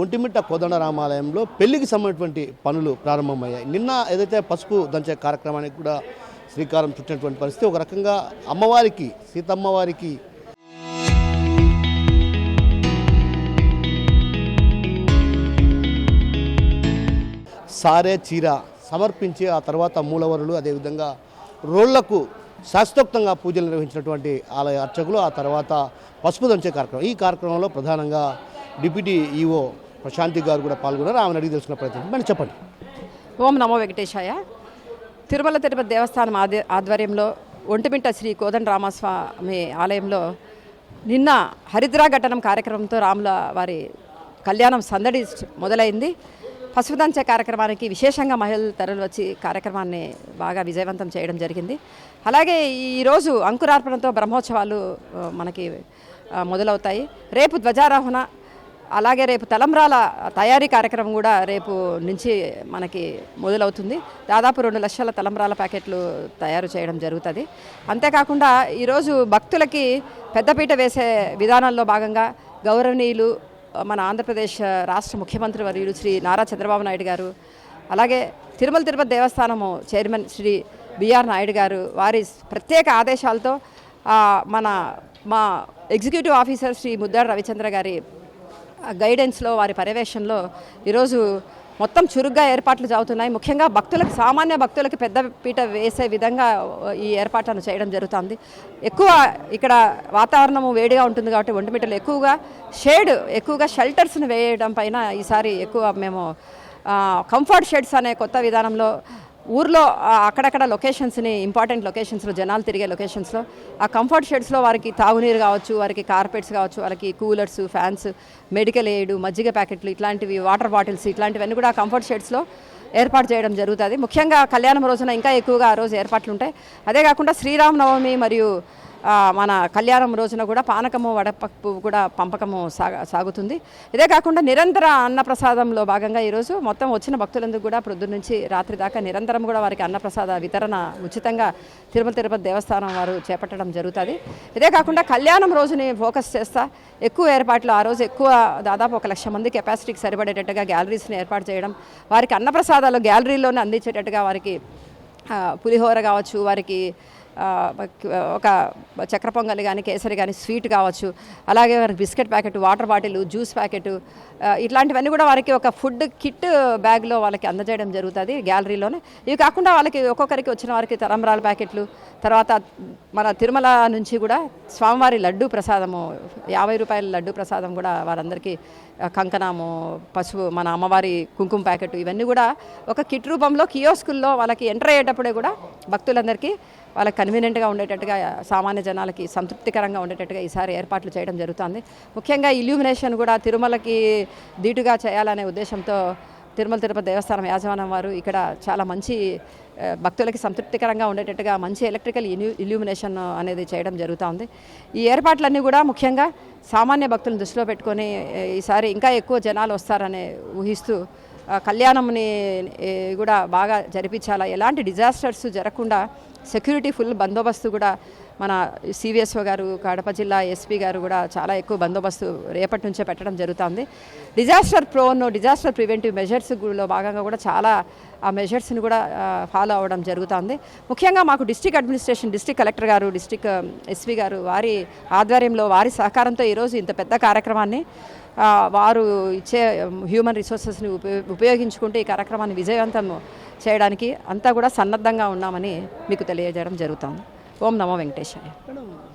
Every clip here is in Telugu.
ఒంటిమిట్ట కోదండరామాలయంలో పెళ్లికి సంబంధించినటువంటి పనులు ప్రారంభమయ్యాయి. నిన్న ఏదైతే పసుపు దంచే కార్యక్రమానికి కూడా శ్రీకారం చుట్టినటువంటి పరిస్థితి. ఒక రకంగా అమ్మవారికి, సీతమ్మవారికి సారే చీర సమర్పించి ఆ తర్వాత మూలవరులు, అదేవిధంగా రోళ్లకు శాస్త్రోక్తంగా పూజలు నిర్వహించినటువంటి ఆలయ అర్చకులు ఆ తర్వాత పసుపు దంచే కార్యక్రమం. ఈ కార్యక్రమంలో ప్రధానంగా డిప్యూటీ ఈఓ ప్రశాంతి గారు కూడా పాల్గొన్నారు. ఆమెను అడిగి తెలుసుకున్న ప్రయత్నం మనం చెప్పండి. ఓం నమో వెంకటేశాయ. తిరుమల తిరుపతి దేవస్థానం ఆధ్వర్యంలో ఒంటిమిట్ట శ్రీ కోదండరామస్వామి ఆలయంలో నిన్న హరిద్రా ఘట్టనం కార్యక్రమంతో రాముల వారి కళ్యాణం సందడి మొదలైంది. పసుపు దంచే కార్యక్రమానికి విశేషంగా మహిళలు తరలి వచ్చి కార్యక్రమాన్ని బాగా విజయవంతం చేయడం జరిగింది. అలాగే ఈరోజు అంకురార్పణతో బ్రహ్మోత్సవాలు మనకి మొదలవుతాయి. రేపు ధ్వజారోహణ, అలాగే రేపు తలంబ్రాల తయారీ కార్యక్రమం కూడా రేపు నుంచి మనకి మొదలవుతుంది. దాదాపు 2 లక్షల తలంబ్రాల ప్యాకెట్లు తయారు చేయడం జరుగుతుంది. అంతేకాకుండా ఈరోజు భక్తులకి పెద్దపీట వేసే విధానంలో భాగంగా గౌరవనీయులు మన ఆంధ్రప్రదేశ్ రాష్ట్ర ముఖ్యమంత్రి వర్యులు శ్రీ నారా చంద్రబాబు నాయుడు గారు, అలాగే తిరుమల తిరుపతి దేవస్థానము చైర్మన్ శ్రీ బిఆర్ నాయుడు గారు వారి ప్రత్యేక ఆదేశాలతో మా ఎగ్జిక్యూటివ్ ఆఫీసర్ శ్రీ ముద్దాడ రవిచంద్ర గారి గైడెన్స్లో, వారి పర్యవేక్షణలో ఈరోజు మొత్తం చురుగ్గా ఏర్పాట్లు జరుగుతున్నాయి. ముఖ్యంగా భక్తులకు, సామాన్య భక్తులకు పెద్ద పీట వేసే విధంగా ఈ ఏర్పాట్లను చేయడం జరుగుతుంది. ఎక్కువ ఇక్కడ వాతావరణము వేడిగా ఉంటుంది కాబట్టి ఒంటిమిట్టలో ఎక్కువగా షెల్టర్స్ని వేయడం పైన ఈసారి ఎక్కువ మేము కంఫర్ట్ షెడ్స్ అనే కొత్త విధానంలో ఊర్లో అక్కడక్కడ లొకేషన్స్ని, ఇంపార్టెంట్ లొకేషన్స్లో, జనాలు తిరిగే లొకేషన్స్లో ఆ కంఫర్ట్ షెడ్స్లో వారికి తాగునీరు కావచ్చు, వారికి కార్పెట్స్ కావచ్చు, వాళ్ళకి కూలర్స్, ఫ్యాన్స్, మెడికల్ ఎయిడ్, మజ్జిగ ప్యాకెట్లు ఇట్లాంటివి, వాటర్ బాటిల్స్ ఇట్లాంటివన్నీ కూడా కంఫర్ట్ షెడ్స్లో ఏర్పాటు చేయడం జరుగుతుంది. ముఖ్యంగా కళ్యాణం రోజున ఇంకా ఎక్కువగా ఆ రోజు ఏర్పాట్లు ఉంటాయి. అదే కాకుండా శ్రీరామనవమి మరియు మన కళ్యాణం రోజున కూడా పానకము, వడపప్పు కూడా పంపకము సాగుతుంది. ఇదే కాకుండా నిరంతర అన్నప్రసాదంలో భాగంగా ఈరోజు మొత్తం వచ్చిన భక్తులందుకు కూడా ప్రొద్దున నుంచి రాత్రి దాకా నిరంతరం కూడా వారికి అన్నప్రసాద వితరణ ఉచితంగా తిరుమల తిరుపతి దేవస్థానం వారు చేపట్టడం జరుగుతుంది. ఇదే కాకుండా కళ్యాణం రోజుని ఫోకస్ చేస్తా ఎక్కువ ఏర్పాట్లు, ఆ రోజు ఎక్కువ దాదాపు 1 లక్ష మంది కెపాసిటీకి సరిపడేటట్టుగా గ్యాలరీస్ని ఏర్పాటు చేయడం, వారికి అన్నప్రసాదాలు గ్యాలరీలోనే అందించేటట్టుగా వారికి పులిహోర కావచ్చు, వారికి ఒక చక్కెర పొంగలి కానీ, కేసరి కానీ, స్వీట్ కావచ్చు, అలాగే వారికి biscuit packet, water bottle, juice packet ఇట్లాంటివన్నీ కూడా వారికి ఒక ఫుడ్ కిట్ బ్యాగ్లో వాళ్ళకి అందజేయడం జరుగుతుంది గ్యాలరీలోనే. ఇవి కాకుండా వాళ్ళకి ఒక్కొక్కరికి వచ్చిన వారికి తలంబ్రాల ప్యాకెట్లు, తర్వాత మన తిరుమల నుంచి కూడా స్వామివారి లడ్డూ ప్రసాదము, 50 రూపాయల లడ్డూ ప్రసాదం కూడా వారందరికీ, కంకణము, పసుపు, మన అమ్మవారి కుంకుమ ప్యాకెట్ ఇవన్నీ కూడా ఒక కిట్ రూపంలో కియోస్కుల్లో వాళ్ళకి ఎంటర్ అయ్యేటప్పుడే కూడా భక్తులందరికీ వాళ్ళకి కన్వీనియంట్గా ఉండేటట్టుగా, సామాన్య జనాలకి సంతృప్తికరంగా ఉండేటట్టుగా ఈసారి ఏర్పాట్లు చేయడం జరుగుతుంది. ముఖ్యంగా ఇల్యూమినేషన్ కూడా తిరుమలకి ధీటుగా చేయాలనే ఉద్దేశంతో తిరుమల తిరుపతి దేవస్థానం యాజమాన్యం వారు ఇక్కడ చాలా మంచి భక్తులకి సంతృప్తికరంగా ఉండేటట్టుగా మంచి ఎలక్ట్రికల్ ఇల్యూమినేషన్ అనేది చేయడం జరుగుతుంది. ఈ ఏర్పాట్లన్నీ కూడా ముఖ్యంగా సామాన్య భక్తులను దృష్టిలో పెట్టుకొని ఈసారి ఇంకా ఎక్కువ జనాలు వస్తారని ఊహిస్తూ కళ్యాణంని కూడా బాగా జరిపించాలా, ఎలాంటి డిజాస్టర్స్ జరగకుండా సెక్యూరిటీ ఫుల్ బందోబస్తు కూడా మన సివిఎస్ఓ గారు, కడప జిల్లా ఎస్పీ గారు కూడా చాలా ఎక్కువ బందోబస్తు రేపటి నుంచే పెట్టడం జరుగుతుంది. డిజాస్టర్ ప్రివెంటివ్ మెజర్స్లో భాగంగా కూడా చాలా ఆ మెజర్స్ని కూడా ఫాలో అవ్వడం జరుగుతుంది. ముఖ్యంగా మాకు డిస్ట్రిక్ట్ అడ్మినిస్ట్రేషన్, డిస్ట్రిక్ట్ కలెక్టర్ గారు, డిస్ట్రిక్ట్ ఎస్పీ గారు వారి ఆధ్వర్యంలో, వారి సహకారంతో ఈరోజు ఇంత పెద్ద కార్యక్రమాన్ని వారు ఇచ్చే హ్యూమన్ రిసోర్సెస్ని ఉపయోగించుకుంటూ ఈ కార్యక్రమాన్ని విజయవంతం చేయడానికి అంతా కూడా సన్నద్ధంగా ఉన్నామని మీకు తెలియజేయడం జరుగుతుంది. ఓం నమో వెంకటేశాయ.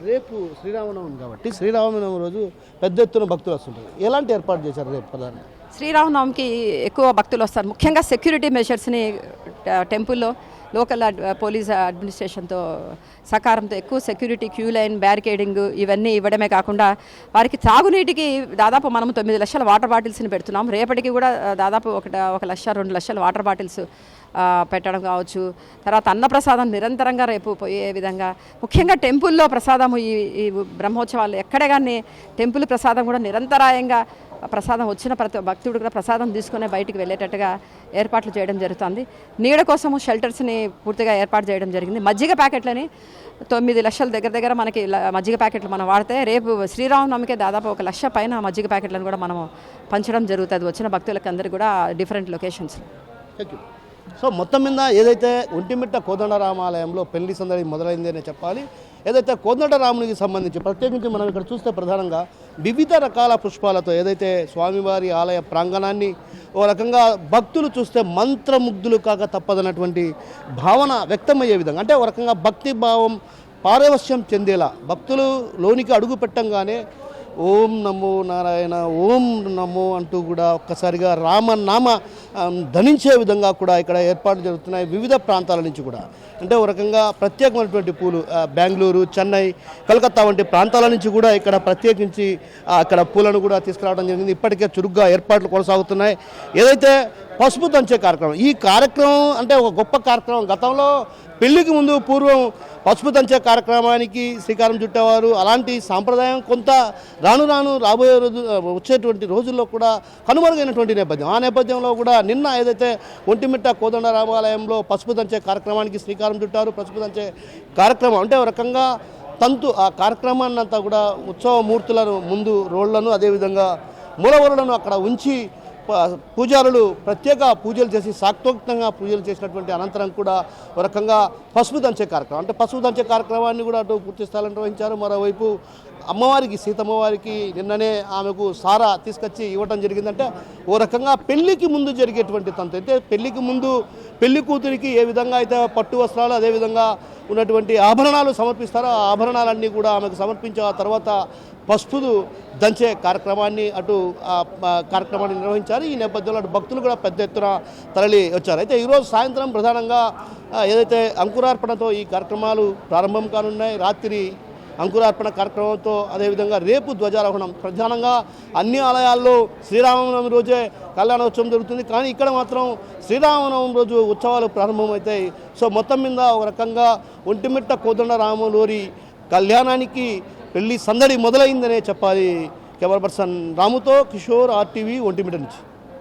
రేపు శ్రీరామనవమి కాబట్టి శ్రీరామనవమి రోజు పెద్ద ఎత్తున భక్తులు వస్తుంటారు. ఎలాంటి ఏర్పాటు చేశారు రేపు ప్రధానంగా? శ్రీరామనవమికి ఎక్కువ భక్తులు వస్తారు. ముఖ్యంగా సెక్యూరిటీ మెషర్స్ని టెంపుల్లో లోకల్ పోలీస్ అడ్మినిస్ట్రేషన్తో సహకారంతో ఎక్కువ సెక్యూరిటీ, క్యూ లైన్, బ్యారికేడింగ్ ఇవన్నీ ఇవ్వడమే కాకుండా వారికి తాగునీటికి దాదాపు మనము 9 లక్షల వాటర్ బాటిల్స్ని పెడుతున్నాం. రేపటికి కూడా దాదాపు 1 లక్ష 2 లక్షల వాటర్ బాటిల్స్ పెట్టడం కావచ్చు. తర్వాత అన్నప్రసాదం నిరంతరంగా రేపు పోయే విధంగా, ముఖ్యంగా టెంపుల్లో ప్రసాదము ఈ బ్రహ్మోత్సవాలు ఎక్కడ కానీ టెంపుల్ ప్రసాదం కూడా నిరంతరాయంగా ప్రసాదం వచ్చిన ప్రతి భక్తుడు కూడా ప్రసాదం తీసుకునే బయటికి వెళ్ళేటట్టుగా ఏర్పాట్లు చేయడం జరుగుతుంది. నీడ కోసము షెల్టర్స్ని పూర్తిగా ఏర్పాటు చేయడం జరిగింది. మజ్జిగ ప్యాకెట్లని 9 లక్షల దగ్గర మనకి మజ్జిగ ప్యాకెట్లు మనం వాడితే రేపు శ్రీరామనవమికి దాదాపు 1 లక్ష పైన మజ్జిగ ప్యాకెట్లను కూడా మనం పంచడం జరుగుతుంది వచ్చిన భక్తులకు అందరికీ కూడా డిఫరెంట్ లొకేషన్స్లో. Thank you. సో మొత్తం మీద ఏదైతే ఒంటిమిట్ట కోదండరామాలయంలో పెళ్లి సందడి మొదలైంది అనే చెప్పాలి. ఏదైతే కోదండరామునికి సంబంధించి ప్రత్యేకించి మనం ఇక్కడ చూస్తే ప్రధానంగా వివిధ రకాల పుష్పాలతో ఏదైతే స్వామివారి ఆలయ ప్రాంగణాన్ని ఓ రకంగా భక్తులు చూస్తే మంత్రముగ్ధులు కాక తప్పదన్నటువంటి భావన వ్యక్తమయ్యే విధంగా, అంటే ఓ రకంగా భక్తి భావం పారవశ్యం చెందేలా భక్తులు లోనికి అడుగు పెట్టంగానే ఓం నమో నారాయణ, ఓం నమో అంటూ కూడా ఒక్కసారిగా రామనామ ధనించే విధంగా కూడా ఇక్కడ ఏర్పాట్లు జరుగుతున్నాయి వివిధ ప్రాంతాల నుంచి కూడా. అంటే ఒక రకంగా ప్రత్యేకమైనటువంటి పూలు బెంగళూరు, చెన్నై, కలకత్తా వంటి ప్రాంతాల నుంచి కూడా ఇక్కడ ప్రత్యేకించి అక్కడ పూలను కూడా తీసుకురావడం జరిగింది. ఇప్పటికే చురుగ్గా ఏర్పాట్లు కొనసాగుతున్నాయి. ఏదైతే పసుపు దంచే కార్యక్రమం, ఈ కార్యక్రమం అంటే ఒక గొప్ప కార్యక్రమం. గతంలో పెళ్లికి ముందు పూర్వం పసుపు దంచే కార్యక్రమానికి శ్రీకారం చుట్టేవారు. అలాంటి సాంప్రదాయం కొంత రాబోయే వచ్చేటువంటి రోజుల్లో కూడా కనుమరుగైనటువంటి నేపథ్యం. ఆ నేపథ్యంలో కూడా నిన్న ఏదైతే ఒంటిమిట్ట కోదండరామాలయంలో పసుపు దంచే కార్యక్రమానికి శ్రీకారం చుట్టారు. పసుపు దంచే కార్యక్రమం అంటే ఒక రకంగా ఆ కార్యక్రమాన్ని అంతా కూడా ఉత్సవమూర్తులను ముందు రోళ్లను అదేవిధంగా మూలవరులను అక్కడ ఉంచి పూజారులు ప్రత్యేక పూజలు చేసి శాక్తోక్తంగా పూజలు చేసినటువంటి అనంతరం కూడా ఒక రకంగా పసుపు దంచే కార్యక్రమం, అంటే పసుపు దంచే కార్యక్రమాన్ని కూడా అటు పూర్తి స్థాయిలో నిర్వహించారు. మరోవైపు అమ్మవారికి, సీతమ్మవారికి నిన్ననే ఆమెకు సారా తీసుకొచ్చి ఇవ్వడం జరిగిందంటే ఓ రకంగా పెళ్లికి ముందు జరిగేటువంటి తంతు. అయితే పెళ్లికి ముందు పెళ్లి కూతురికి ఏ విధంగా అయితే పట్టు వస్త్రాలు అదేవిధంగా ఉన్నటువంటి ఆభరణాలు సమర్పిస్తారో ఆ ఆభరణాలన్నీ కూడా ఆమెకు సమర్పించి ఆ తర్వాత పసుపు దంచే కార్యక్రమాన్ని కార్యక్రమాన్ని నిర్వహించారు. ఈ నేపథ్యంలో అటు భక్తులు కూడా పెద్ద ఎత్తున తరలి వచ్చారు. అయితే ఈరోజు సాయంత్రం ప్రధానంగా ఏదైతే అంకురార్పణతో ఈ కార్యక్రమాలు ప్రారంభం కానున్నాయి. రాత్రి అంకురార్పణ కార్యక్రమంతో అదేవిధంగా రేపు ధ్వజారోహణం. ప్రధానంగా అన్ని ఆలయాల్లో శ్రీరామనవమి రోజే కళ్యాణోత్సవం జరుగుతుంది, కానీ ఇక్కడ మాత్రం శ్రీరామనవమి రోజు ఉత్సవాలు ప్రారంభమవుతాయి. సో మొత్తం మీద ఒక రకంగా ఒంటిమిట్ట కోదండరాములోరి కళ్యాణానికి పెళ్లి సందడి మొదలైందనే చెప్పాలి. కెమెరా పర్సన్ రాముతో కిషోర్, RTV, ఒంటిమిట్ట నుంచి.